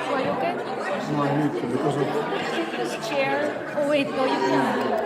So are you okay? No, I need to because of Take this chair. Oh wait, no, you can't.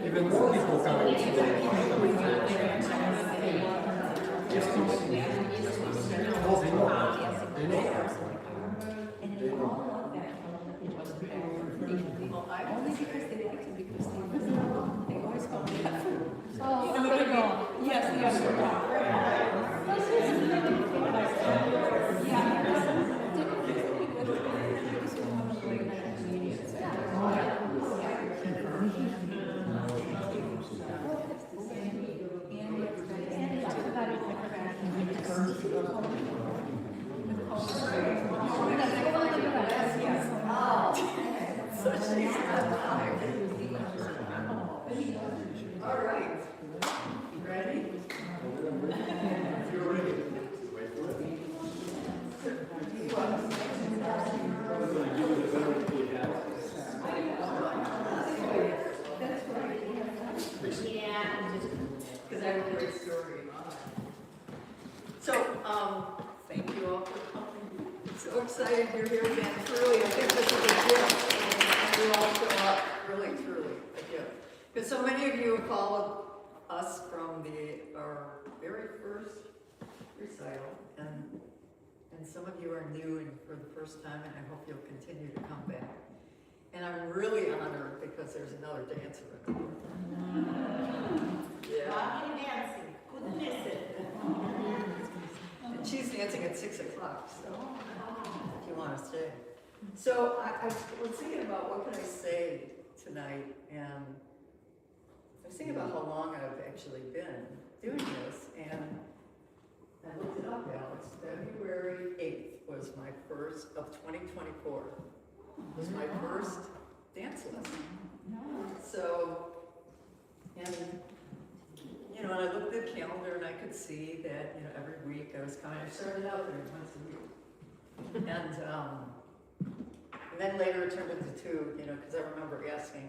Even more people coming today. Oh, they know. They know. Only because they like to, because they always call me that food. Oh, there you go. Yes, yes. All right. Ready? You're ready. Because I have a great story. So, thank you all for coming. So excited you're here again. Truly, I think this is a gift. You all show up, really, truly, a gift. Because so many of you have followed us from our very first recital, and some of you are new and for the first time, and I hope you'll continue to come back. And I'm really honored because there's another dancer in the room. Yeah. Couldn't miss it. And she's dancing at 6 o'clock, so if you want to stay. So I was thinking about what can I say tonight, and I was thinking about how long I've actually been doing this, and I looked it up, Alex. February 8th was my first of 2024. Was my first dance lesson. So, and you know, and I looked at the calendar and I could see that, you know, every week I was coming. I started out there once a week, and then later it turned into 2. You know, because I remember asking,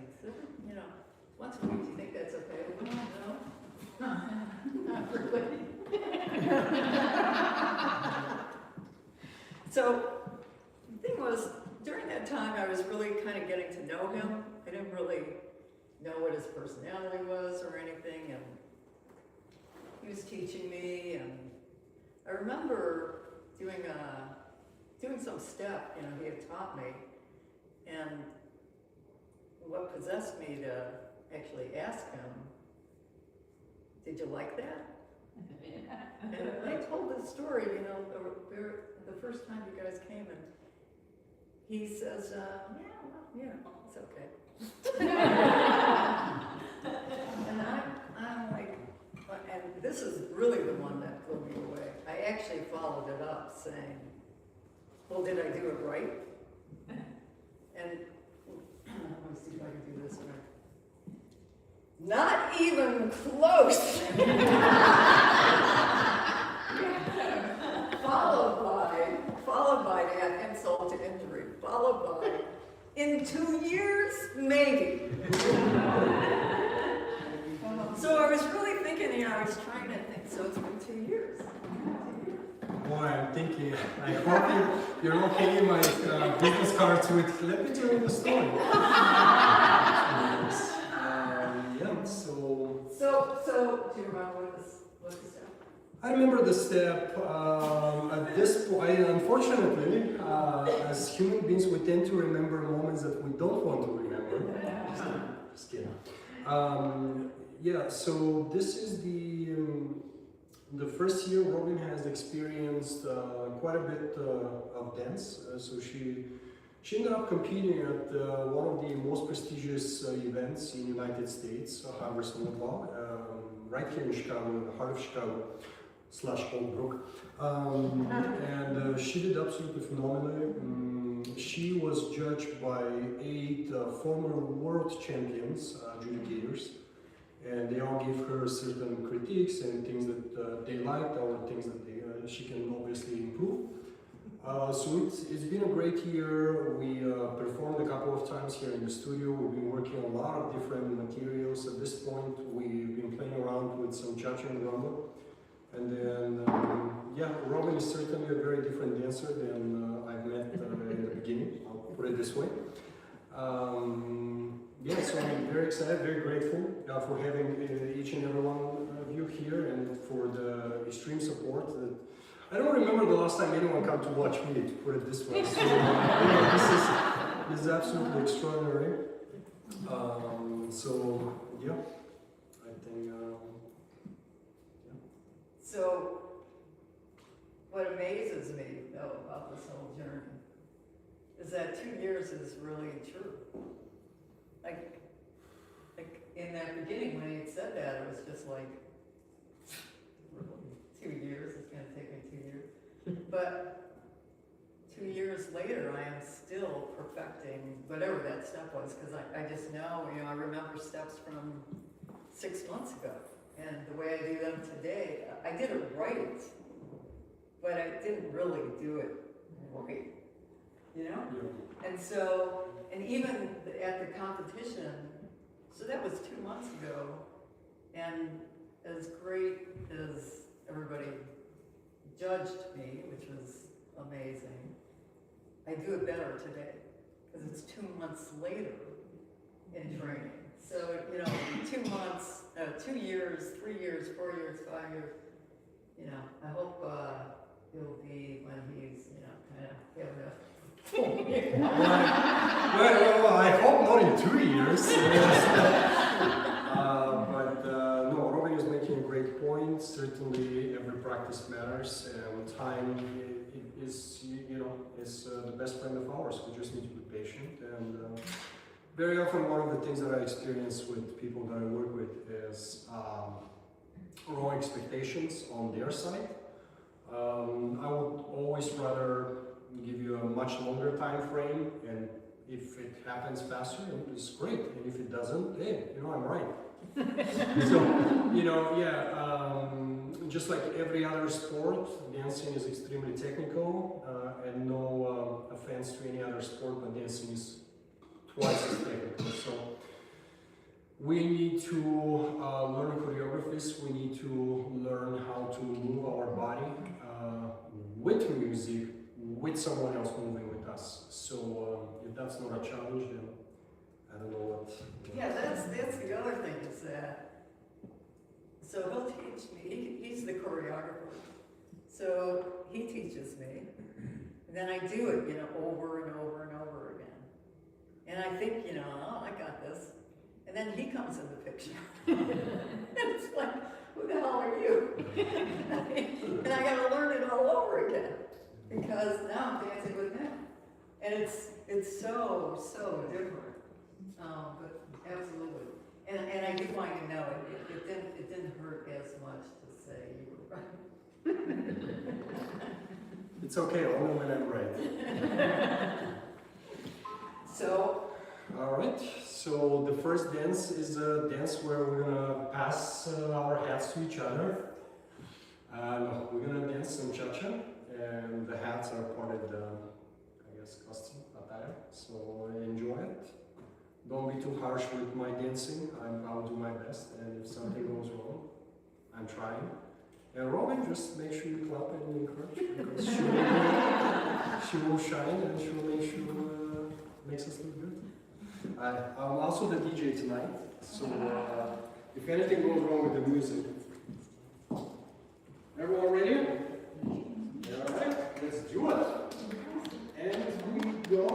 you know, once a week. Do you think that's okay? No, not really. So the thing was, during that time, I was really kind of getting to know him. I didn't really know what his personality was or anything, and he was teaching me, and I remember doing some step, you know, he had taught me, and what possessed me to actually ask him, did you like that? And I told this story, you know, the first time you guys came, and he says, yeah, well, you know, it's okay. And I'm like, and this is really the one that blew me away. I actually followed it up saying, well, did I do it right? And let me see if I can do this right. Not even close. followed by that insult to injury, followed by, in 2 years, maybe. So I was really thinking, you know, I was trying to think, so it's been 2 years. Boy, I'm thinking, I hope you're okay my business cards with, let me tell you the story. Yeah, So, do you remember what the step? I remember the step. At this point, unfortunately, as human beings, we tend to remember moments that we don't want to remember. Just kidding. Yeah, so this is the first year Robin has experienced quite a bit of dance. So she She ended up competing at one of the most prestigious events in the United States, Harvard Snowball, right here in Chicago, in the heart of Chicago, / Oak Brook. And she did absolutely phenomenally. She was judged by 8 former world champions, adjudicators, and they all gave her certain critiques and things that they liked or things that she can obviously improve. So it's been a great year. We performed a couple of times here in the studio. We've been working on a lot of different materials. At this point, we've been playing around with some cha-cha and rumba. And then, yeah, Robin is certainly a very different dancer than I've met in the beginning, I'll put it this way. Yeah, so I'm very excited, very grateful for having each and every one of you here and for the extreme support. I don't remember the last time anyone came to watch me, to put it this way. So, this is absolutely extraordinary. So, yeah, I think, yeah. So, what amazes me though about this whole journey is that 2 years is really true. Like in that beginning when he said that, it was just like, 2 years, it's gonna take me 2 years. But 2 years later, I am still perfecting whatever that step was, because I just know, I remember steps from 6 months ago. And the way I do them today, I did it right, but I didn't really do it right, Yeah. And so, and even at the competition, so that was 2 months ago, and as great as everybody judged me, which was amazing, I do it better today, because it's 2 months later in training. So, 2 months, 2 years, 3 years, 4 years, 5 years, I hope he'll be when he's, kind of having a well, I hope not in 2 years. But no, Robin is making a great point. Certainly, every practice matters, and time is, is the best friend of ours. We just need to be patient. And very often, one of the things that I experience with people that I work with is wrong expectations on their side. I would always rather give you a much longer time frame, and if it happens faster, it's great, and if it doesn't, hey, I'm right. So, just like every other sport, dancing is extremely technical, and no offense to any other sport, but dancing is twice as technical. So we need to learn choreographies, we need to learn how to move our body with music, with someone else moving with us. So if that's not a challenge, then I don't know what. Yeah, that's the other thing is that, so he'll teach me, he's the choreographer, so he teaches me, and then I do it, over and over and over again. And I think, oh, I got this. And then he comes in the picture. And it's like, who the hell are you? And I gotta learn it all over again, because now I'm dancing with him. And it's so different. But absolutely. And I do want you to know, it didn't hurt as much to say you were right. It's okay, I'll know when I'm right. So. All right, so the first dance is a dance where we're gonna pass our hats to each other. No, we're gonna dance some cha-cha, and the hats are part of the, costume attire, so enjoy it. Don't be too harsh with my dancing. I'll do my best, and if something goes wrong, I'm trying. And Robin, just make sure you clap and encourage, because she will shine, and she will make sure makes us look good. I'm also the DJ tonight, so if anything goes wrong with the music. Everyone ready? All right, let's do it. And we go.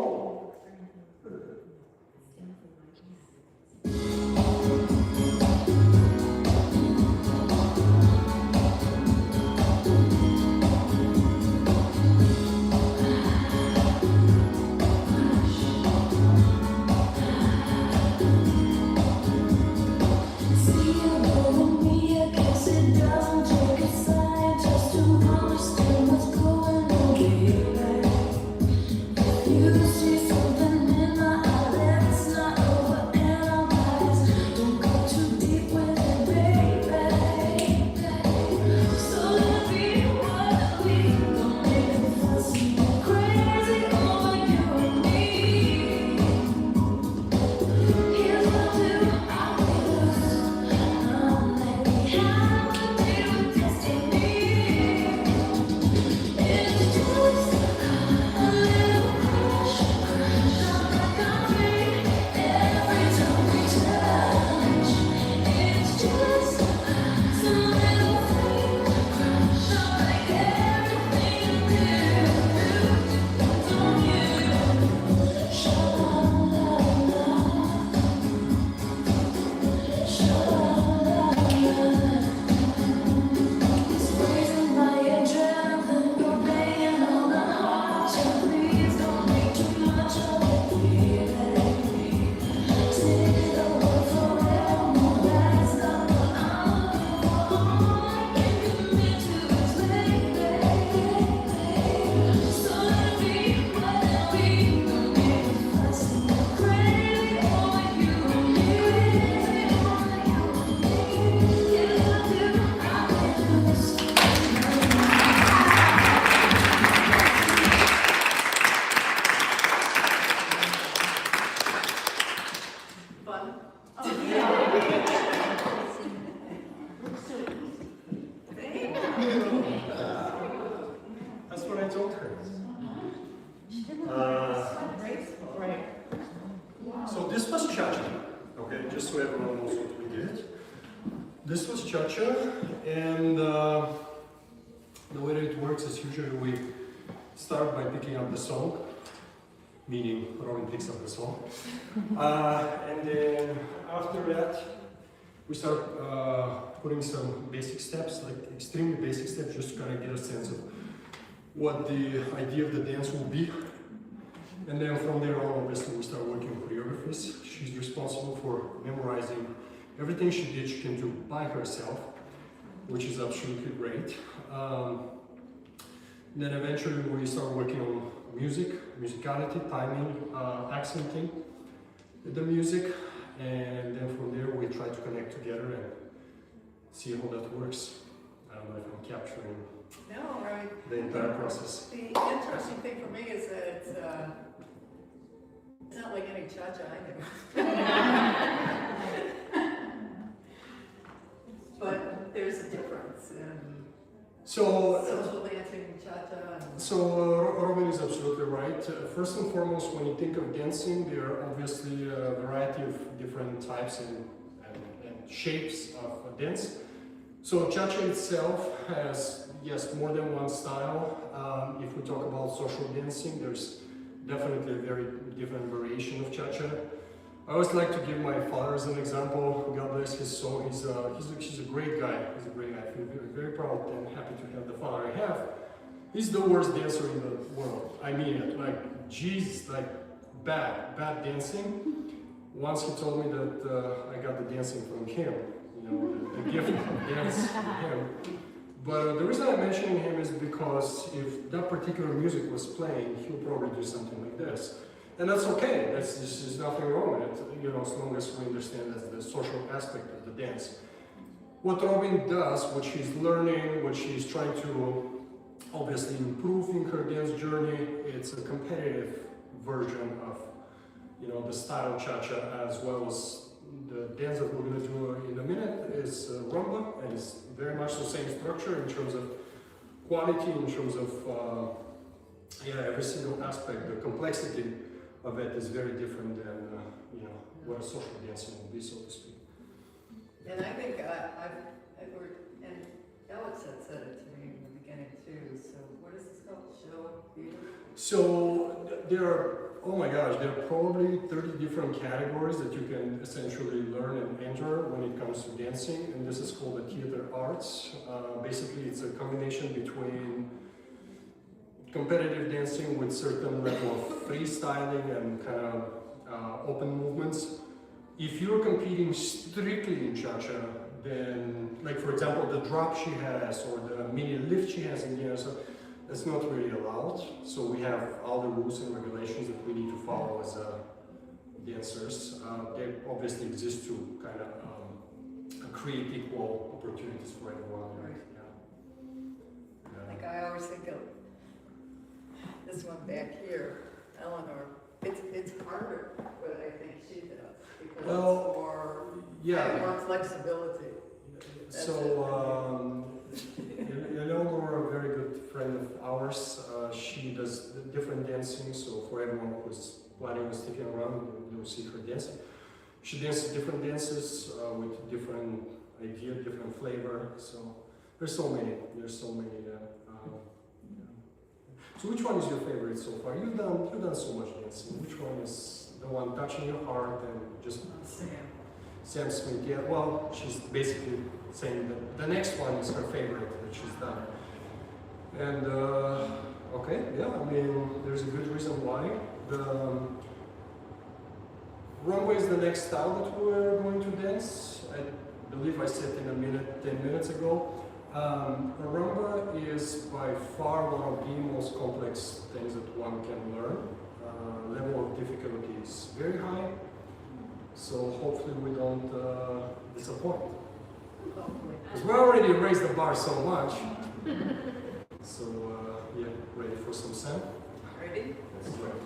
just so everyone knows what we did. This was cha-cha, and the way that it works is usually we start by picking up the song, meaning Robin picks up the song, and then after that we start putting some basic steps, like extremely basic steps, just to kind of get a sense of what the idea of the dance will be. And then from there on, obviously, we start working with choreographies. She's responsible for memorizing everything she did, she can do by herself, which is absolutely great. Then eventually we start working on music, musicality, timing, accenting the music, and then from there we try to connect together and see how that works. I don't know if I'm capturing No, right. the entire process. The interesting thing for me is that it's not like any cha-cha I knew. But there's a difference in So, social dancing, cha-cha, and Robin is absolutely right. First and foremost, when you think of dancing, there are obviously a variety of different types and shapes of dance. So cha-cha itself has, yes, more than one style. If we talk about social dancing, there's definitely a very different variation of cha-cha. I always like to give my father as an example. God bless his soul. He's a great guy. He's a great guy. I feel very, very proud and happy to have the father I have. He's the worst dancer in the world. I mean it. Like, jeez, like bad dancing. Once he told me that I got the dancing from him. You know, the gift of dance from him. But the reason I'm mentioning him is because if that particular music was playing, he'll probably do something like this. And that's okay, there's nothing wrong with it, you know, as long as we understand that's the social aspect of the dance. What Robin does, what she's learning, what she's trying to obviously improve in her dance journey, it's a competitive version of, you know, the style cha-cha, as well as the dance that we're going to do in a minute is rumba, and it's very much the same structure in terms of quality, in terms of every single aspect. The complexity of it is very different than you know, what a social dancing will be, so to speak. And I think I've worked, and Alex had said it to me in the beginning too, so what is this called? Show theater? So there are, oh my gosh, there are probably 30 different categories that you can essentially learn and enter when it comes to dancing, and this is called the theater arts. Basically, it's a combination between competitive dancing with certain level of freestyling and kind of open movements. If you're competing strictly in cha-cha, then, like for example, the drop she has or the mini lift she has in the air, so that's not really allowed. So we have all the rules and regulations that we need to follow as dancers. They obviously exist to kind of create equal opportunities for everyone. Right. Yeah. Like I always think of this one back here, Eleanor. It's harder, but I think she does because Well, it's more, yeah. more flexibility. So, Eleanor, a very good friend of ours, she does different dancing, so for everyone who's planning on sticking around, you'll see her dancing. She dances different dances with different idea, different flavor, so there's so many. So which one is your favorite so far? You've done so much dancing. Which one is the one touching your heart and just Sam Smith? Yeah, well, she's basically saying that the next one is her favorite that she's done. And okay, yeah, I mean, there's a good reason why. The runway is the next style that we're going to dance. I believe I said in a minute, 10 minutes ago. Rumba is by far one of the most complex things that one can learn. Level of difficulty is very high, so hopefully we don't disappoint. Because we already raised the bar so much. So yeah, ready for some Sam? Ready? That's right.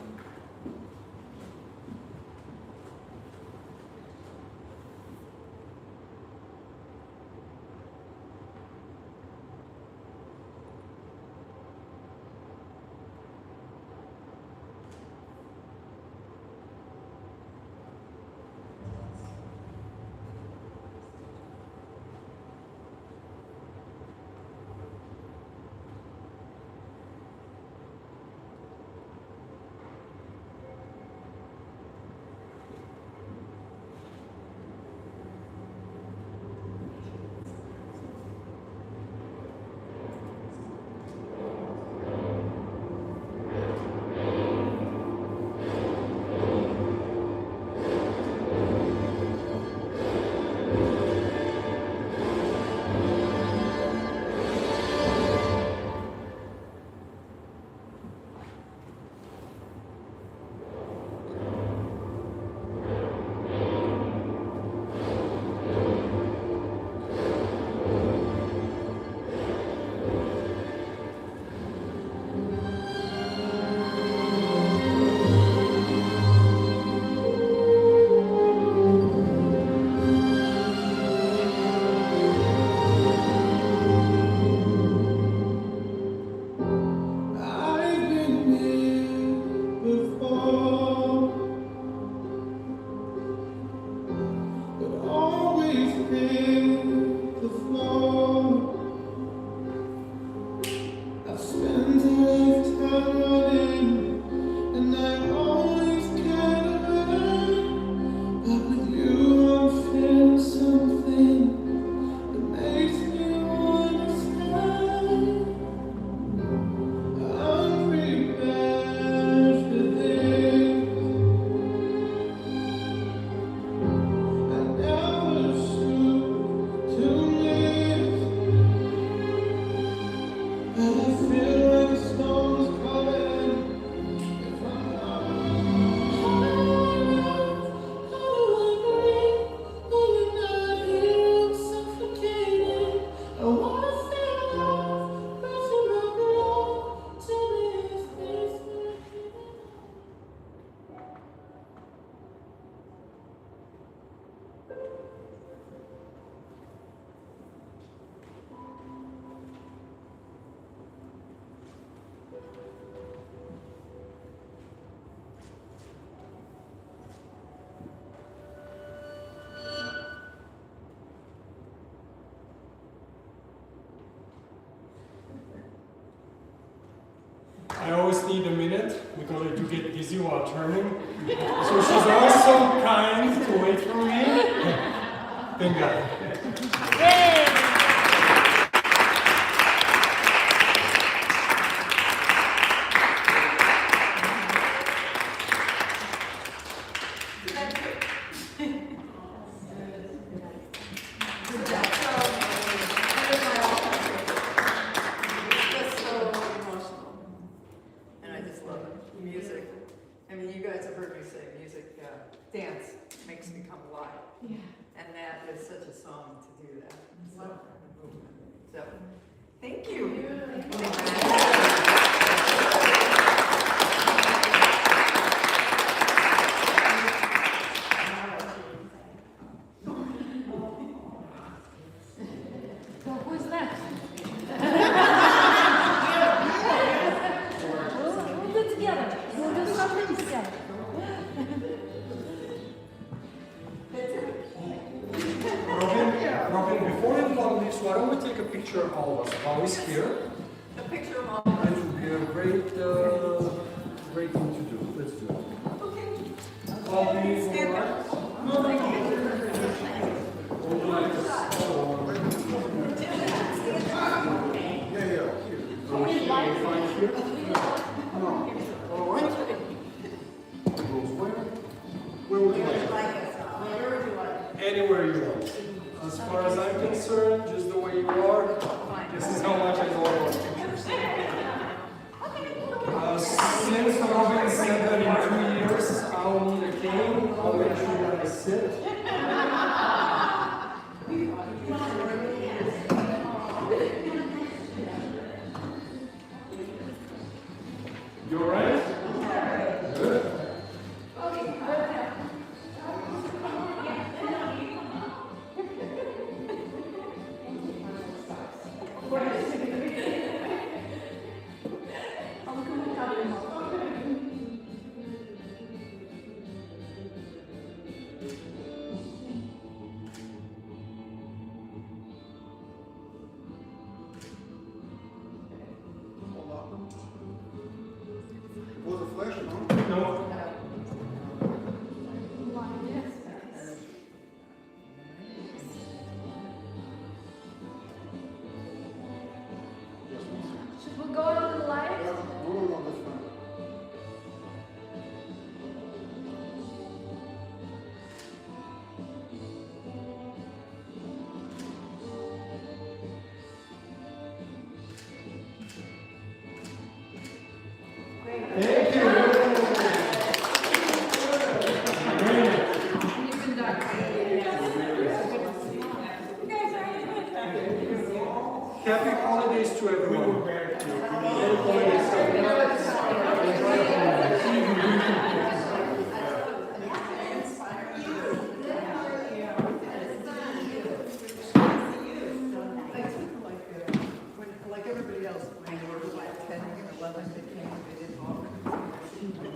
We told her to get dizzy while turning. So she's also kind to wait for me. Thank God. Yay! It's so emotional. And I just love it. Music. I mean, you guys have heard me say music, dance makes me come alive. Yeah. And that is such a song to do that. So, thank you. So who's next? We'll do it together. We'll do something together. Robin, before everyone leaves, why don't we take a picture of all of us? Always here. A picture of all. It would be a great thing to do. Let's do it. Okay. All these Stand forward. up. No, thank you. Hold like this. Yeah, here. Find here. No. All right. Goes where would you like? Where would you like? Anywhere you want. As far as I'm concerned, just the way you are. This is how much I know about pictures. Since Robin said that in 2 years I'll need a cane, I'll make sure that I sit. You alright? Good. Was a flash, no? No. Should we go on the light? No, that's fine. Thank you. Happy holidays to everyone. Merry holidays. Like everybody else, when they were like 10 or 11, they came, they didn't offer. Thank you.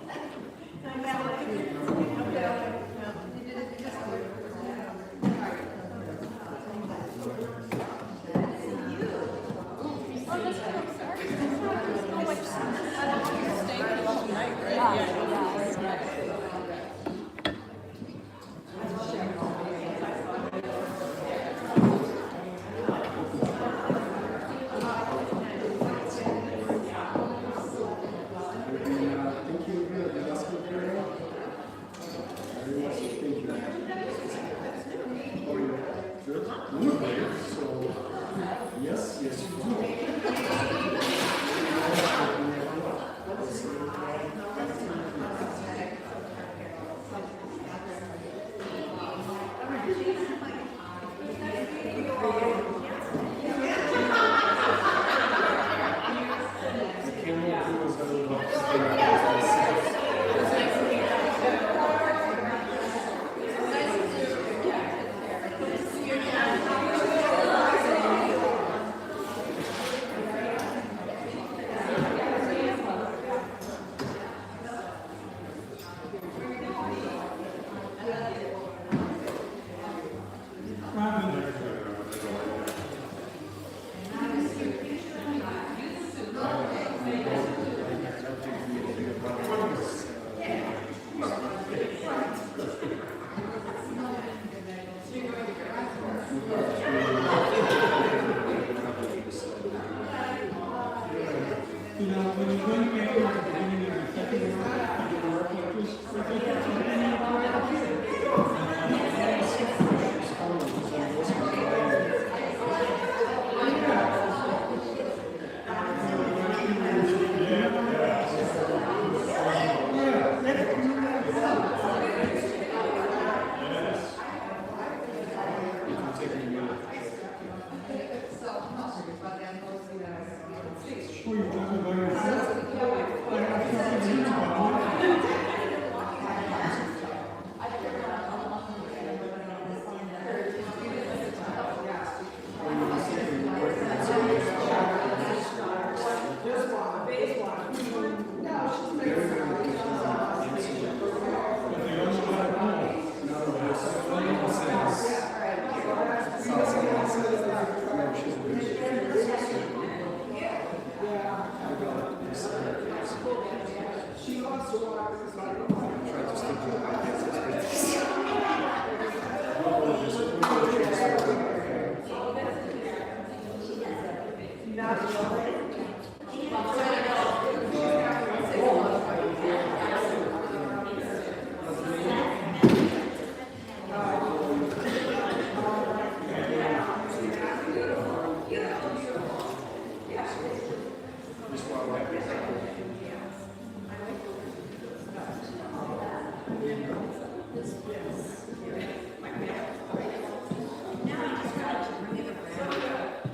Last one here. Very much. Thank you. Oh, yeah. Good. So, yes, you do.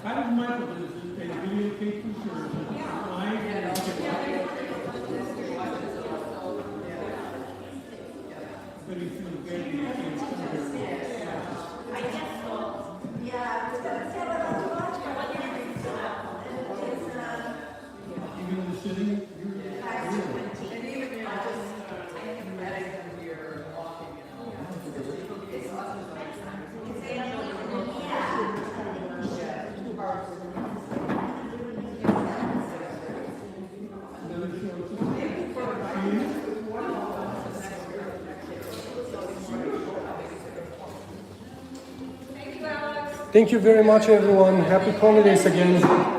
How does Michael do this? Is it video cases or is it live? But he feels good. He can't come here. Even in the city? Thank you very much, everyone. Happy holidays again.